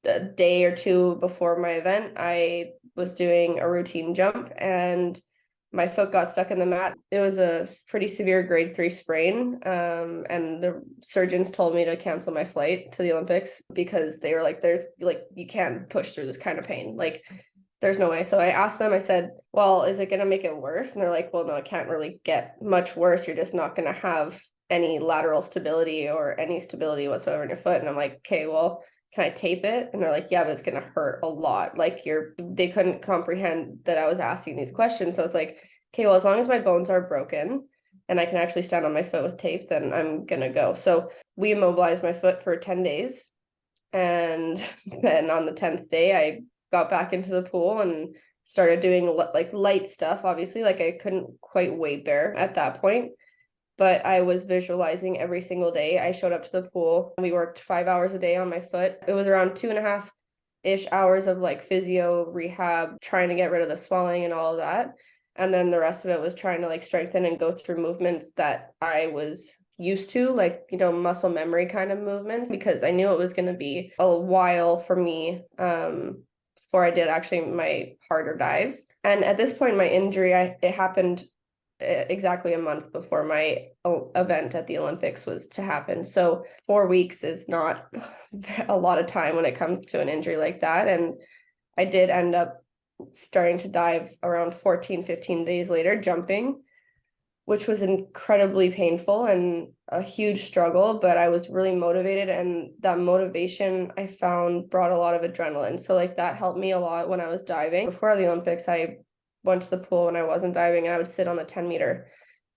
a day or two before my event, I was doing a routine jump and my foot got stuck in the mat. It was a pretty severe grade 3 sprain. And the surgeons told me to cancel my flight to the Olympics because they were like, there's like, you can't push through this kind of pain. Like, there's no way. So I asked them, I said, well, is it going to make it worse? And they're like, well, no, it can't really get much worse. You're just not going to have any lateral stability or any stability whatsoever in your foot. And I'm like, okay, well, can I tape it? And they're like, yeah, but it's going to hurt a lot. Like they couldn't comprehend that I was asking these questions. So it's like, okay, well, as long as my bones are broken and I can actually stand on my foot with tape, then I'm going to go. So we immobilized my foot for 10 days. And then on the 10th day, I got back into the pool and started doing like light stuff. Obviously, like I couldn't quite weight bear at that point, but I was visualizing every single day. I showed up to the pool. We worked 5 hours a day on my foot. It was around 2.5-ish hours of like physio rehab, trying to get rid of the swelling and all of that. And then the rest of it was trying to like strengthen and go through movements that I was used to, like, muscle memory kind of movements, because I knew it was going to be a while for me before I did actually my harder dives. And at this point, my injury, it happened exactly a month before my event at the Olympics was to happen. So 4 weeks is not a lot of time when it comes to an injury like that. And I did end up starting to dive around 14-15 days later, jumping, which was incredibly painful and a huge struggle, but I was really motivated. And that motivation I found brought a lot of adrenaline. So like that helped me a lot when I was diving. Before the Olympics, I went to the pool when I wasn't diving and I would sit on the 10-meter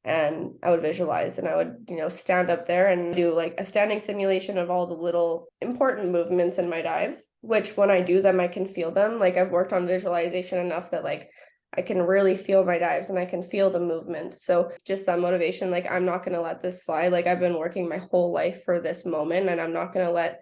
and I would visualize and I would, stand up there and do like a standing simulation of all the little important movements in my dives, which when I do them, I can feel them. Like I've worked on visualization enough that like I can really feel my dives and I can feel the movements. So just that motivation, like I'm not going to let this slide. Like I've been working my whole life for this moment and I'm not going to let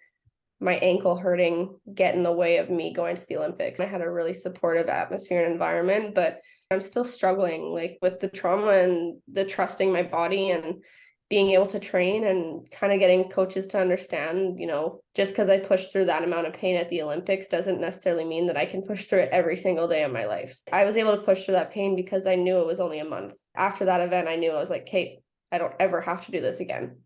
my ankle hurting get in the way of me going to the Olympics. I had a really supportive atmosphere and environment, but I'm still struggling like with the trauma and the trusting my body and being able to train and kind of getting coaches to understand, just because I pushed through that amount of pain at the Olympics doesn't necessarily mean that I can push through it every single day of my life. I was able to push through that pain because I knew it was only a month. After that event, I knew I was like, Kate, I don't ever have to do this again.